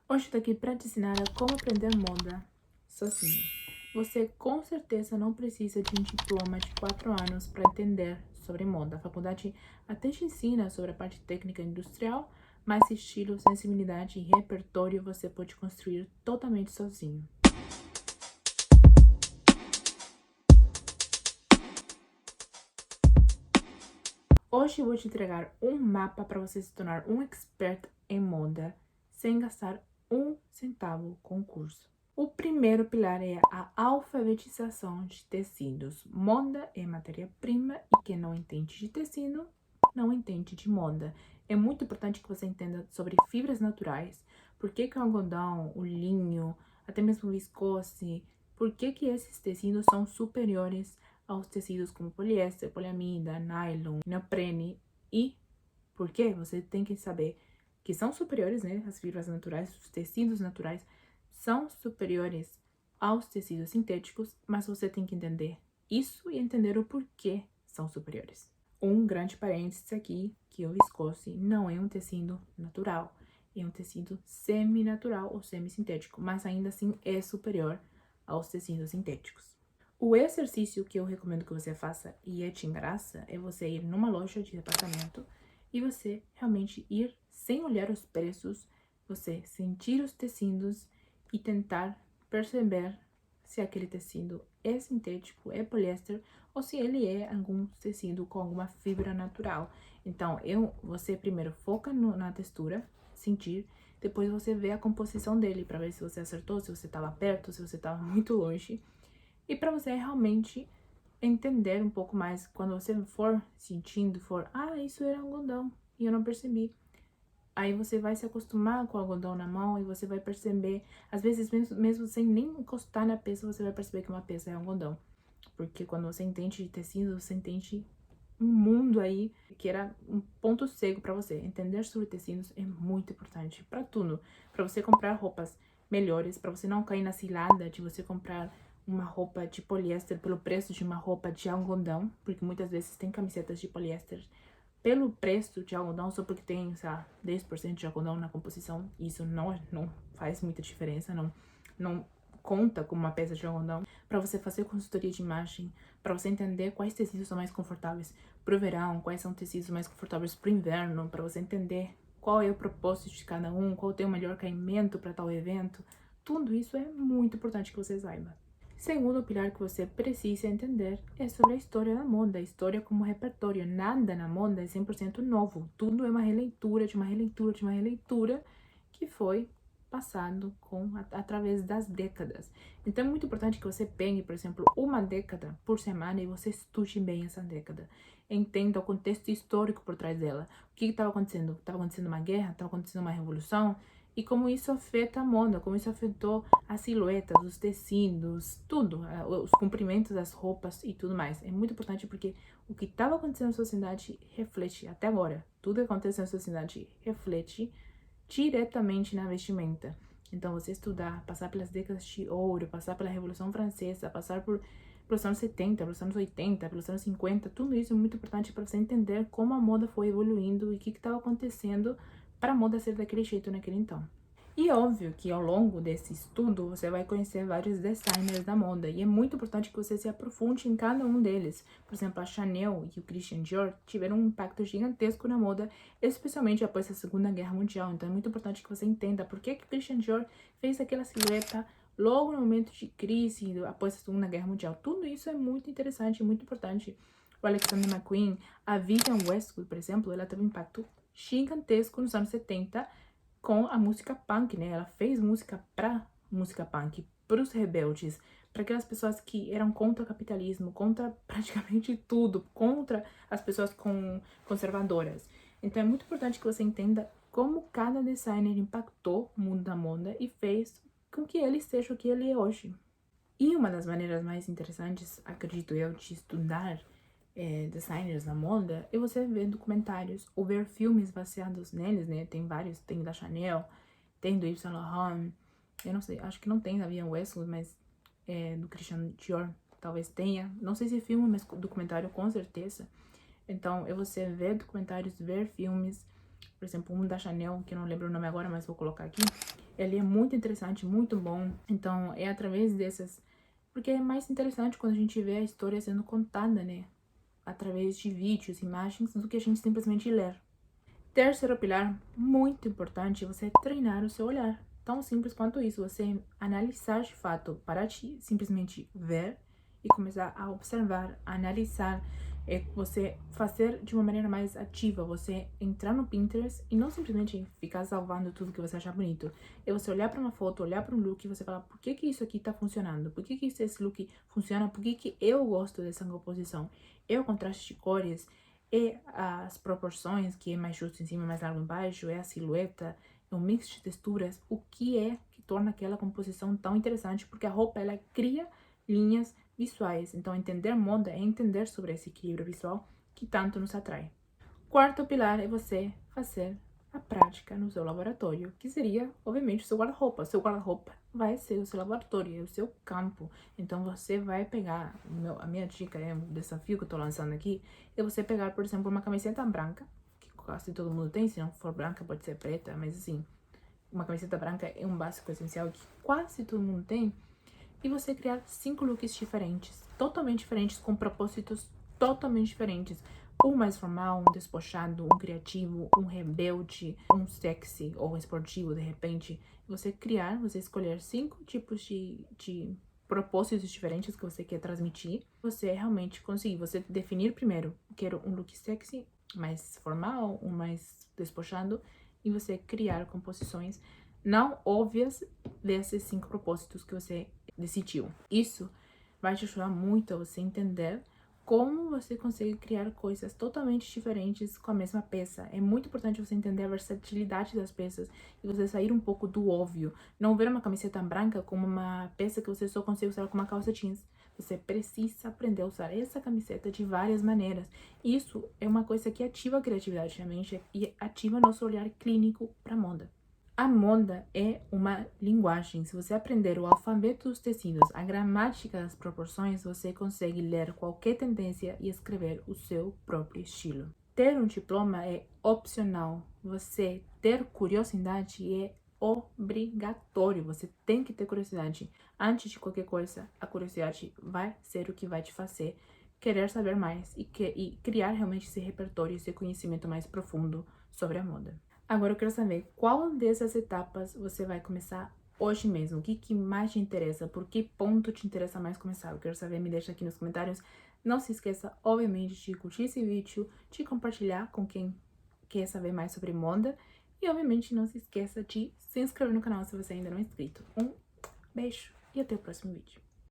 Hoje estou aqui para te ensinar a como aprender moda sozinha. Você com certeza não precisa de um diploma de 4 anos para entender sobre moda. A faculdade até te ensina sobre a parte técnica industrial, mas estilo, sensibilidade e repertório você pode construir totalmente sozinho. Hoje eu vou te entregar um mapa para você se tornar um expert em moda sem gastar um centavo com o curso. O primeiro pilar é a alfabetização de tecidos. Moda é matéria-prima e quem não entende de tecido não entende de moda. É muito importante que você entenda sobre fibras naturais, por que o algodão, o linho, até mesmo o viscose, por que esses tecidos são superiores aos tecidos como poliéster, poliamida, nylon, neoprene e por que você tem que saber que são superiores, né, as fibras naturais, os tecidos naturais são superiores aos tecidos sintéticos, mas você tem que entender isso e entender o porquê são superiores. Um grande parênteses aqui, que o viscose não é um tecido natural, é um tecido semi-natural ou semi-sintético, mas ainda assim é superior aos tecidos sintéticos. O exercício que eu recomendo que você faça, e é de graça, é você ir numa loja de departamento e você realmente ir sem olhar os preços, você sentir os tecidos e tentar perceber se aquele tecido é sintético, é poliéster ou se ele é algum tecido com alguma fibra natural. Então, você primeiro foca na textura, sentir, depois você vê a composição dele para ver se você acertou, se você estava perto, se você estava muito longe. E para você realmente entender um pouco mais, quando você for sentindo, isso era algodão e eu não percebi. Aí você vai se acostumar com o algodão na mão e você vai perceber, às vezes mesmo sem nem encostar na peça, você vai perceber que uma peça é algodão. Porque quando você entende de tecido, você entende um mundo aí que era um ponto cego para você. Entender sobre tecidos é muito importante para tudo, para você comprar roupas melhores, para você não cair na cilada de você comprar uma roupa de poliéster pelo preço de uma roupa de algodão, porque muitas vezes tem camisetas de poliéster pelo preço de algodão só porque tem, sei lá, 10% de algodão na composição. Isso não faz muita diferença, não conta como uma peça de algodão. Para você fazer consultoria de imagem, para você entender quais tecidos são mais confortáveis para o verão, quais são tecidos mais confortáveis para o inverno, para você entender qual é o propósito de cada um, qual tem o melhor caimento para tal evento. Tudo isso é muito importante que você saiba. Segundo pilar que você precisa entender é sobre a história da moda, a história como repertório. Nada na moda é 100% novo, tudo é uma releitura de uma releitura de uma releitura que foi passado através das décadas. Então é muito importante que você pegue, por exemplo, uma década por semana e você estude bem essa década. Entenda o contexto histórico por trás dela. O que estava acontecendo? Estava acontecendo uma guerra? Estava acontecendo uma revolução? E como isso afeta a moda, como isso afetou as silhuetas, os tecidos, tudo, os comprimentos das roupas e tudo mais. É muito importante porque o que estava acontecendo na sociedade reflete, até agora, tudo que acontece na sociedade reflete diretamente na vestimenta. Então, você estudar, passar pelas décadas de ouro, passar pela Revolução Francesa, passar pelos anos 70, pelos anos 80, pelos anos 50, tudo isso é muito importante para você entender como a moda foi evoluindo e o que estava acontecendo para a moda ser daquele jeito naquele então. E óbvio que ao longo desse estudo você vai conhecer vários designers da moda e é muito importante que você se aprofunde em cada um deles. Por exemplo, a Chanel e o Christian Dior tiveram um impacto gigantesco na moda, especialmente após a Segunda Guerra Mundial. Então é muito importante que você entenda por que o Christian Dior fez aquela silhueta logo no momento de crise após a Segunda Guerra Mundial. Tudo isso é muito interessante, muito importante. O Alexander McQueen, a Vivienne Westwood, por exemplo, ela teve um impacto gigantesco nos anos 70 com a música punk, né? Ela fez música pra música punk, pros rebeldes, para aquelas pessoas que eram contra o capitalismo, contra praticamente tudo, contra as pessoas conservadoras. Então é muito importante que você entenda como cada designer impactou o mundo da moda e fez com que ele seja o que ele é hoje. E uma das maneiras mais interessantes, acredito eu, de estudar designers na moda é você ver documentários ou ver filmes baseados neles, né? Tem vários, tem da Chanel, tem do Yves Saint Laurent, eu não sei, acho que não tem da Vivienne Westwood, mas do Christian Dior talvez tenha. Não sei se filme, mas documentário com certeza. Então, é você ver documentários, ver filmes, por exemplo, um da Chanel, que eu não lembro o nome agora, mas vou colocar aqui. Ele é muito interessante, muito bom. Então, é através dessas... Porque é mais interessante quando a gente vê a história sendo contada, né? Através de vídeos, imagens, do que a gente simplesmente ler. Terceiro pilar, muito importante, é você treinar o seu olhar. Tão simples quanto isso, você analisar de fato, parar de simplesmente ver e começar a observar, a analisar, é você fazer de uma maneira mais ativa, você entrar no Pinterest e não simplesmente ficar salvando tudo que você achar bonito. É você olhar para uma foto, olhar para um look e você falar, por que que isso aqui tá funcionando? Por que que esse look funciona? Por que que eu gosto dessa composição? É o contraste de cores? É as proporções, que é mais justo em cima e mais largo embaixo, é a silhueta, é um mix de texturas, o que é que torna aquela composição tão interessante, porque a roupa, ela cria linhas visuais, então entender moda é entender sobre esse equilíbrio visual que tanto nos atrai. Quarto pilar é você fazer a prática no seu laboratório, que seria, obviamente, o seu guarda-roupa. Seu guarda-roupa vai ser o seu laboratório, é o seu campo. Então, você vai pegar, a minha dica, é um desafio que eu tô lançando aqui, é você pegar, por exemplo, uma camiseta branca, que quase todo mundo tem, se não for branca pode ser preta, mas assim, uma camiseta branca é um básico essencial que quase todo mundo tem, e você criar 5 looks diferentes, totalmente diferentes, com propósitos totalmente diferentes. Um mais formal, um despojado, um criativo, um rebelde, um sexy ou esportivo, de repente. Você criar, você escolher 5 tipos de propósitos diferentes que você quer transmitir. Você realmente conseguir, você definir primeiro, quero um look sexy, mais formal, um mais despojado, e você criar composições não óbvias desses 5 propósitos que você decidiu. Isso vai te ajudar muito a você entender como você consegue criar coisas totalmente diferentes com a mesma peça. É muito importante você entender a versatilidade das peças e você sair um pouco do óbvio. Não ver uma camiseta branca como uma peça que você só consegue usar com uma calça jeans. Você precisa aprender a usar essa camiseta de várias maneiras. Isso é uma coisa que ativa a criatividade na mente e ativa nosso olhar clínico para a moda. A moda é uma linguagem. Se você aprender o alfabeto dos tecidos, a gramática das proporções, você consegue ler qualquer tendência e escrever o seu próprio estilo. Ter um diploma é opcional. Você ter curiosidade é obrigatório. Você tem que ter curiosidade. Antes de qualquer coisa, a curiosidade vai ser o que vai te fazer querer saber mais e criar realmente esse repertório, esse conhecimento mais profundo sobre a moda. Agora eu quero saber qual dessas etapas você vai começar hoje mesmo. O que mais te interessa? Por que ponto te interessa mais começar? Eu quero saber, me deixa aqui nos comentários. Não se esqueça, obviamente, de curtir esse vídeo, de compartilhar com quem quer saber mais sobre moda. E, obviamente, não se esqueça de se inscrever no canal se você ainda não é inscrito. Um beijo e até o próximo vídeo.